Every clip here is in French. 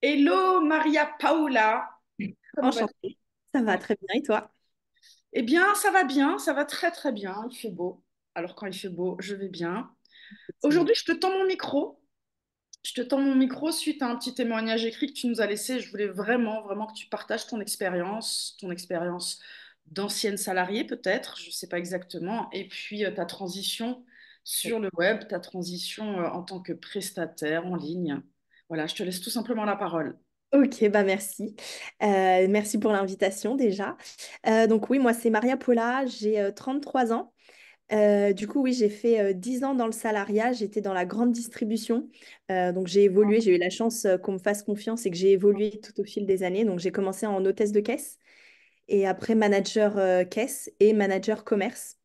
Hello Maria Paola, comment vas-tu? Enchantée. Ça va très bien. Et toi? Eh bien, ça va bien, ça va très très bien, il fait beau. Alors quand il fait beau, je vais bien. Effectivement. Aujourd'hui, je te tends mon micro. Je te tends mon micro suite à un petit témoignage écrit que tu nous as laissé. Je voulais vraiment, vraiment que tu partages ton expérience d'ancienne salariée peut-être, je ne sais pas exactement, et puis ta transition sur le web, ta transition en tant que prestataire en ligne. Voilà, je te laisse tout simplement la parole. Ok, bah merci. Merci pour l'invitation déjà. Donc oui, moi c'est Maria Paula, j'ai 33 ans. Du coup, oui, j'ai fait 10 ans dans le salariat, j'étais dans la grande distribution. Donc j'ai évolué, j'ai eu la chance qu'on me fasse confiance et que j'ai évolué tout au fil des années. Donc j'ai commencé en hôtesse de caisse et après manager caisse et manager commerce.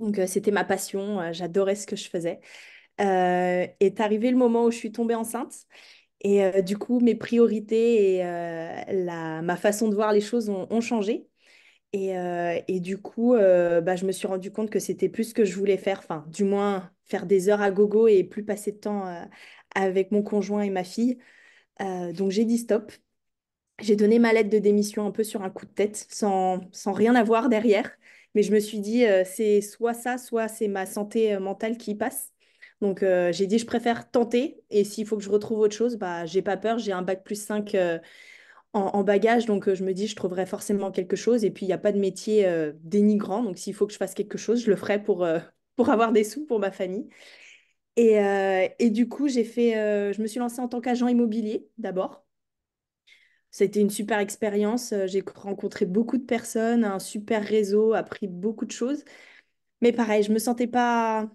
Donc c'était ma passion, j'adorais ce que je faisais. Est arrivé le moment où je suis tombée enceinte. Et du coup, mes priorités et ma façon de voir les choses ont changé. Et du coup, bah, je me suis rendu compte que c'était plus ce que je voulais faire, enfin, du moins faire des heures à gogo et plus passer de temps avec mon conjoint et ma fille. Donc j'ai dit stop. J'ai donné ma lettre de démission un peu sur un coup de tête, sans rien avoir derrière. Mais je me suis dit, c'est soit ça, soit c'est ma santé mentale qui passe. Donc j'ai dit, je préfère tenter. Et s'il faut que je retrouve autre chose, bah, j'ai pas peur. J'ai un bac plus 5 en bagage. Donc je me dis, je trouverai forcément quelque chose. Et puis, il n'y a pas de métier dénigrant. Donc s'il faut que je fasse quelque chose, je le ferai pour avoir des sous pour ma famille. Et du coup, je me suis lancée en tant qu'agent immobilier d'abord. C'était une super expérience. J'ai rencontré beaucoup de personnes, un super réseau, appris beaucoup de choses. Mais pareil, je me sentais pas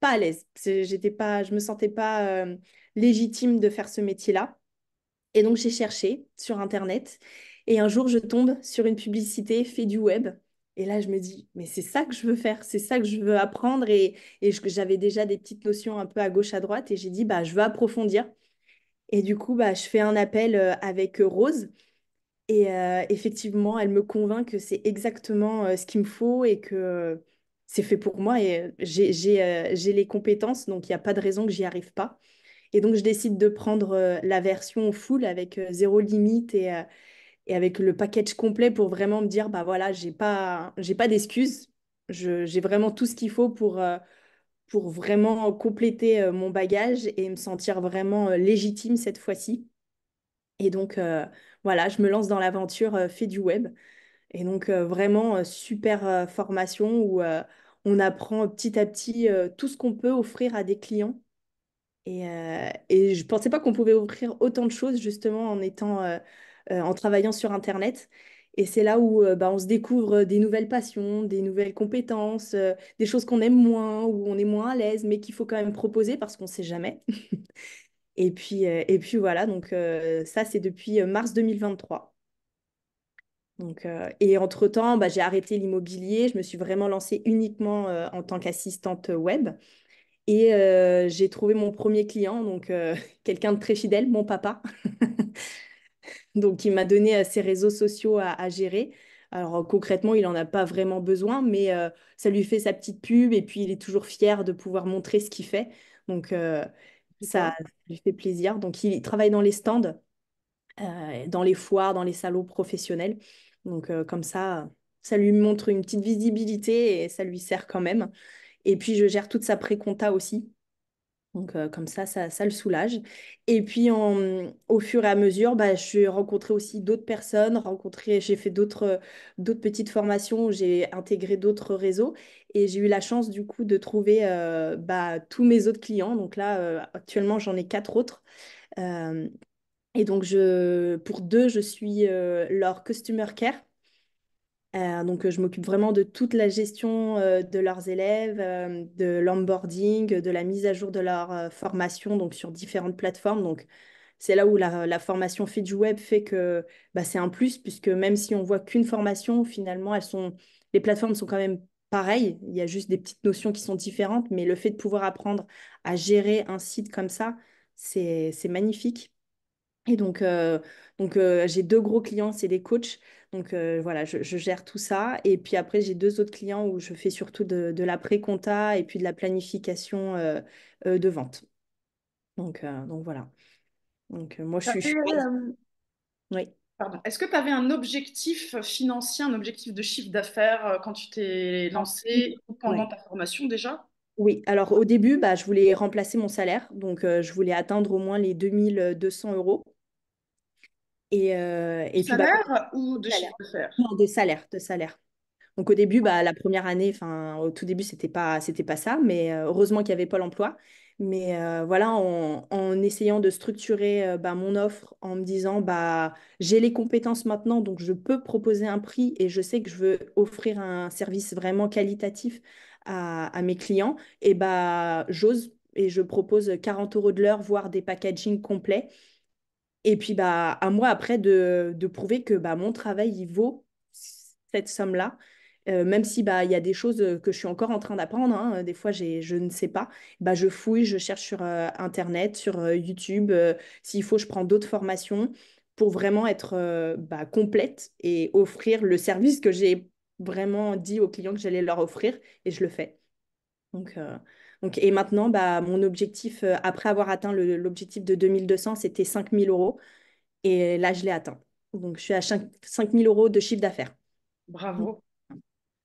à l'aise. Je me sentais pas légitime de faire ce métier-là. Et donc j'ai cherché sur Internet. Et un jour, je tombe sur une publicité fait du web. Et là, je me dis, mais c'est ça que je veux faire, c'est ça que je veux apprendre. J'avais déjà des petites notions un peu à gauche, à droite. Et j'ai dit, bah, je veux approfondir. Et du coup, bah, je fais un appel avec Rose. Et effectivement, elle me convainc que c'est exactement ce qu'il me faut et que c'est fait pour moi. Et j'ai les compétences, donc il n'y a pas de raison que j'y arrive pas. Et donc, je décide de prendre la version full avec zéro limite et avec le package complet pour vraiment me dire, bah voilà, j'ai pas d'excuses. J'ai vraiment tout ce qu'il faut pour vraiment compléter mon bagage et me sentir vraiment légitime cette fois-ci. Et donc, voilà, je me lance dans l'aventure fait du web. Et donc, vraiment, super formation où on apprend petit à petit tout ce qu'on peut offrir à des clients. Et je ne pensais pas qu'on pouvait offrir autant de choses, justement, en travaillant sur Internet. Et c'est là où bah, on se découvre des nouvelles passions, des nouvelles compétences, des choses qu'on aime moins, où on est moins à l'aise, mais qu'il faut quand même proposer parce qu'on ne sait jamais. Et puis voilà, donc ça, c'est depuis mars 2023. Donc, et entre-temps, bah, j'ai arrêté l'immobilier. Je me suis vraiment lancée uniquement en tant qu'assistante web. Et j'ai trouvé mon premier client, donc quelqu'un de très fidèle, mon papa. Donc, il m'a donné ses réseaux sociaux à gérer. Alors, concrètement, il n'en a pas vraiment besoin, mais ça lui fait sa petite pub et puis il est toujours fier de pouvoir montrer ce qu'il fait. Donc, Super. ça lui fait plaisir. Donc, il travaille dans les stands, dans les foires, dans les salons professionnels. Donc, comme ça lui montre une petite visibilité et ça lui sert quand même. Et puis, je gère toute sa pré-compta aussi. Donc, comme ça le soulage. Et puis, au fur et à mesure, bah, j'ai rencontré aussi d'autres personnes, j'ai fait d'autres petites formations où j'ai intégré d'autres réseaux. Et j'ai eu la chance, du coup, de trouver bah, tous mes autres clients. Donc là, actuellement, j'en ai quatre autres. Euh, et donc, pour deux, je suis leur customer care. Donc, je m'occupe vraiment de toute la gestion de leurs élèves, de l'onboarding, de la mise à jour de leur formation donc sur différentes plateformes. Donc, c'est là où la formation fait du web fait que bah, c'est un plus, puisque même si on voit qu'une formation, finalement, les plateformes sont quand même pareilles. Il y a juste des petites notions qui sont différentes, mais le fait de pouvoir apprendre à gérer un site comme ça, c'est magnifique. Et donc, j'ai deux gros clients, c'est des coachs. Donc voilà, je gère tout ça. Et puis après, j'ai deux autres clients où je fais surtout de la pré-compta et puis de la planification de vente. Donc voilà. Donc, moi, je T'avais, suis... Oui. pardon. Est-ce que tu avais un objectif financier, un objectif de chiffre d'affaires quand tu t'es lancé ou pendant Ouais. ta formation déjà? Oui, alors au début, bah, je voulais remplacer mon salaire, donc je voulais atteindre au moins les 2200 € De et puis bah, salaire ou de salaire. chiffre d'affaires? Non, de salaire. Donc au début, bah, la première année, enfin au tout début, c'était pas ça, mais heureusement qu'il y avait Pôle emploi. Mais voilà, en essayant de structurer bah, mon offre, en me disant bah j'ai les compétences maintenant, donc je peux proposer un prix et je sais que je veux offrir un service vraiment qualitatif à mes clients, et bah j'ose et je propose 40 € de l'heure, voire des packaging complets. Et puis, bah, à moi, après, de prouver que bah, mon travail, il vaut cette somme-là. Même si bah, il y a des choses que je suis encore en train d'apprendre, hein. Des fois, je ne sais pas. Bah, je fouille, je cherche sur Internet, sur YouTube. S'il faut, je prends d'autres formations pour vraiment être bah, complète et offrir le service que j'ai vraiment dit aux clients que j'allais leur offrir. Et je le fais. Donc, et maintenant, bah, mon objectif, après avoir atteint l'objectif de 2200, c'était 5000 €. Et là, je l'ai atteint. Donc, je suis à 5000 € de chiffre d'affaires. Bravo.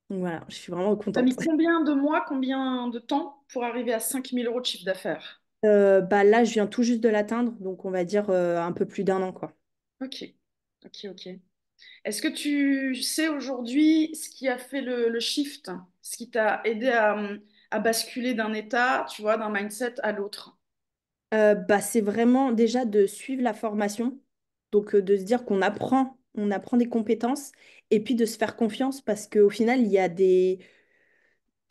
Donc, voilà, je suis vraiment T'as contente. mis combien de mois, combien de temps pour arriver à 5 000 € de chiffre d'affaires? Bah, là, je viens tout juste de l'atteindre. Donc, on va dire un peu plus d'1 an, quoi. Ok, ok, ok. Est-ce que tu sais aujourd'hui ce qui a fait le shift, ce qui t'a aidé à basculer d'un état, tu vois, d'un mindset à l'autre? Bah, c'est vraiment déjà de suivre la formation. Donc, de se dire on apprend des compétences et puis de se faire confiance parce qu'au final, il y a des,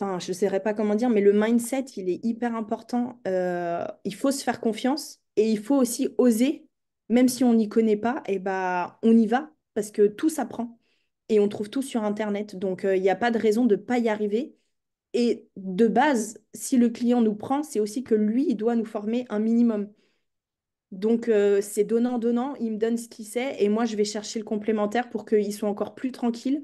enfin, je ne saurais pas comment dire, mais le mindset, il est hyper important. Il faut se faire confiance et il faut aussi oser, même si on n'y connaît pas, et bah, on y va parce que tout s'apprend et on trouve tout sur Internet. Donc, il n'y a pas de raison de ne pas y arriver. Et de base, si le client nous prend, c'est aussi que lui, il doit nous former un minimum. Donc, c'est donnant-donnant, il me donne ce qu'il sait et moi, je vais chercher le complémentaire pour qu'il soit encore plus tranquille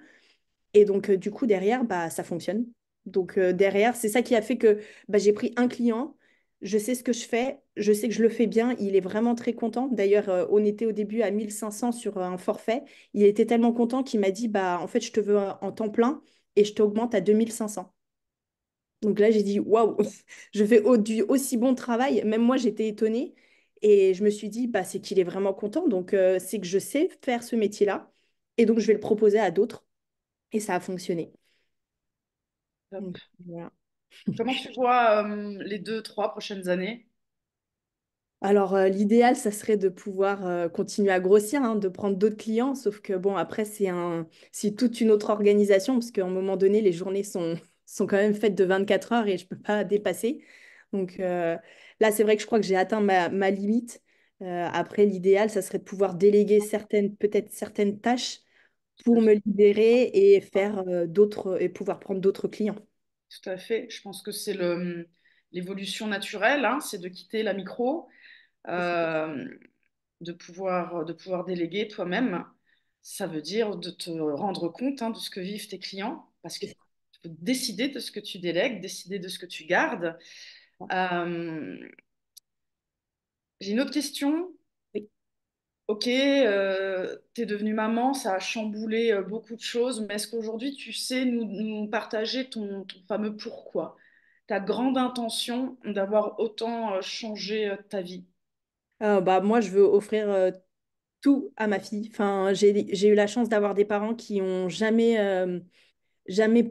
et donc, du coup, derrière, bah, ça fonctionne. Donc, derrière, c'est ça qui a fait que bah, j'ai pris un client, je sais ce que je fais, je sais que je le fais bien, il est vraiment très content. D'ailleurs, on était au début à 1500 sur un forfait. Il était tellement content qu'il m'a dit, bah, en fait, je te veux en temps plein et je t'augmente à 2500. Donc là, j'ai dit, waouh, je fais du aussi bon travail. Même moi, j'étais étonnée et je me suis dit, bah, c'est qu'il est vraiment content. Donc, c'est que je sais faire ce métier-là et donc, je vais le proposer à d'autres et ça a fonctionné. Top. Donc, voilà. Comment tu vois les 2, 3 prochaines années? Alors, l'idéal, ça serait de pouvoir continuer à grossir, hein, de prendre d'autres clients. Sauf que, bon, après, c'est toute une autre organisation parce qu'à un moment donné, les journées sont quand même faites de 24 heures et je ne peux pas dépasser. Donc, là, c'est vrai que je crois que j'ai atteint ma limite. Après, l'idéal, ça serait de pouvoir déléguer peut-être certaines tâches Tout à pour fait. me libérer et faire d'autres et pouvoir prendre d'autres clients. Tout à fait. Je pense que c'est l'évolution naturelle, hein, c'est de quitter la micro, euh, de pouvoir déléguer toi-même. Ça veut dire de te rendre compte de ce que vivent tes clients, parce que C'est tu peux décider de ce que tu délègues, décider de ce que tu gardes. ça. Euh, j'ai une autre question. Oui. Ok, t'es devenue maman, ça a chamboulé beaucoup de choses, mais est-ce qu'aujourd'hui tu sais nous partager ton fameux pourquoi, ta grande intention d'avoir autant changé ta vie? Bah, moi, je veux offrir tout à ma fille. Enfin, j'ai eu la chance d'avoir des parents qui ont jamais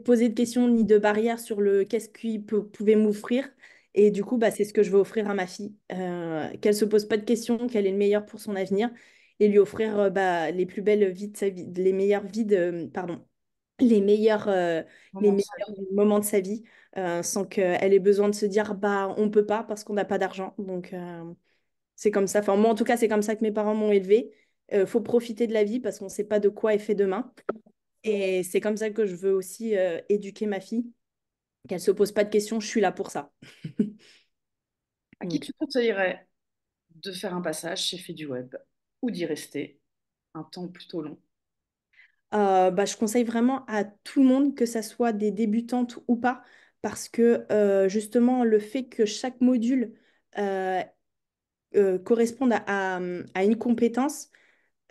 posé de questions ni de barrières sur le qu'est-ce qu'ils pouvaient m'offrir. Et du coup, bah, c'est ce que je veux offrir à ma fille. Qu'elle se pose pas de questions, qu'elle est le meilleur pour son avenir et lui offrir bah, les plus belles vies de sa vie, les meilleures vies de, pardon, les meilleurs, euh, les Moment de sa meilleurs vie. moments de sa vie, sans qu'elle ait besoin de se dire bah on peut pas parce qu'on n'a pas d'argent. Donc c'est comme ça. Enfin, moi, en tout cas, c'est comme ça que mes parents m'ont élevée. Faut profiter de la vie parce qu'on ne sait pas de quoi est fait demain. Et c'est comme ça que je veux aussi éduquer ma fille, qu'elle ne se pose pas de questions, je suis là pour ça. À qui Donc, tu conseillerais de faire un passage chez Fait du Web ou d'y rester un temps plutôt long? bah, je conseille vraiment à tout le monde, que ça soit des débutantes ou pas, parce que justement, le fait que chaque module correspondent à une compétence,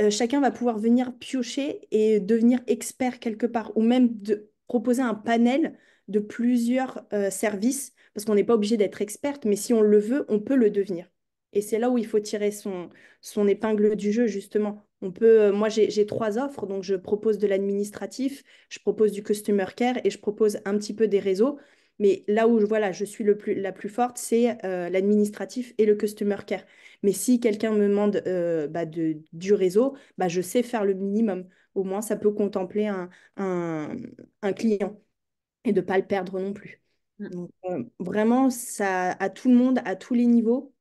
chacun va pouvoir venir piocher et devenir expert quelque part, ou même de proposer un panel de plusieurs services, parce qu'on n'est pas obligé d'être experte, mais si on le veut, on peut le devenir. Et c'est là où il faut tirer son épingle du jeu, justement. Moi, j'ai trois offres, donc je propose de l'administratif, je propose du customer care et je propose un petit peu des réseaux. Mais là où voilà, je suis la plus forte, c'est l'administratif et le customer care. Mais si quelqu'un me demande du réseau, bah, je sais faire le minimum. Au moins, ça peut contempler un, un client et de ne pas le perdre non plus. Donc, vraiment, ça à tout le monde, à tous les niveaux.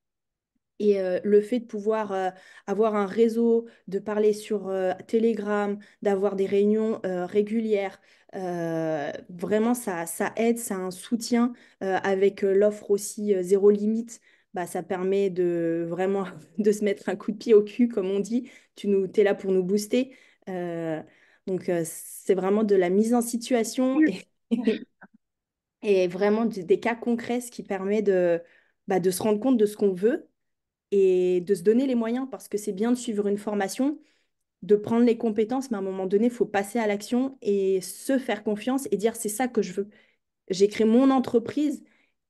Et le fait de pouvoir avoir un réseau, de parler sur Telegram, d'avoir des réunions régulières, vraiment, ça aide, ça a un soutien avec l'offre aussi zéro limite. Bah, ça permet de vraiment de se mettre un coup de pied au cul, comme on dit. T'es là pour nous booster. Euh, c'est vraiment de la mise en situation Oui. et vraiment des cas concrets, ce qui permet de se rendre compte de ce qu'on veut et de se donner les moyens parce que c'est bien de suivre une formation, de prendre les compétences, mais à un moment donné, il faut passer à l'action et se faire confiance et dire c'est ça que je veux. J'ai créé mon entreprise,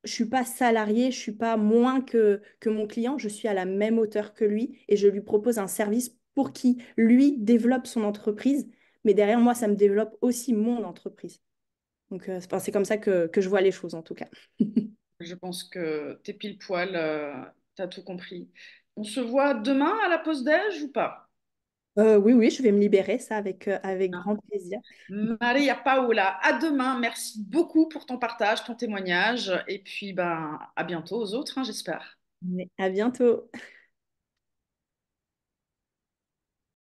je suis pas salarié, je suis pas moins que mon client, je suis à la même hauteur que lui et je lui propose un service pour qui lui développe son entreprise, mais derrière moi, ça me développe aussi mon entreprise. Donc, c'est comme ça que je vois les choses en tout cas. Je pense que t'es pile poil, t'as tout compris. On se voit demain à la pause déj ou pas? Oui, oui, je vais me libérer, ça, avec grand plaisir. Maria Paola, à demain. Merci beaucoup pour ton partage, ton témoignage. Et puis, ben, à bientôt aux autres, hein, j'espère. Mais à bientôt.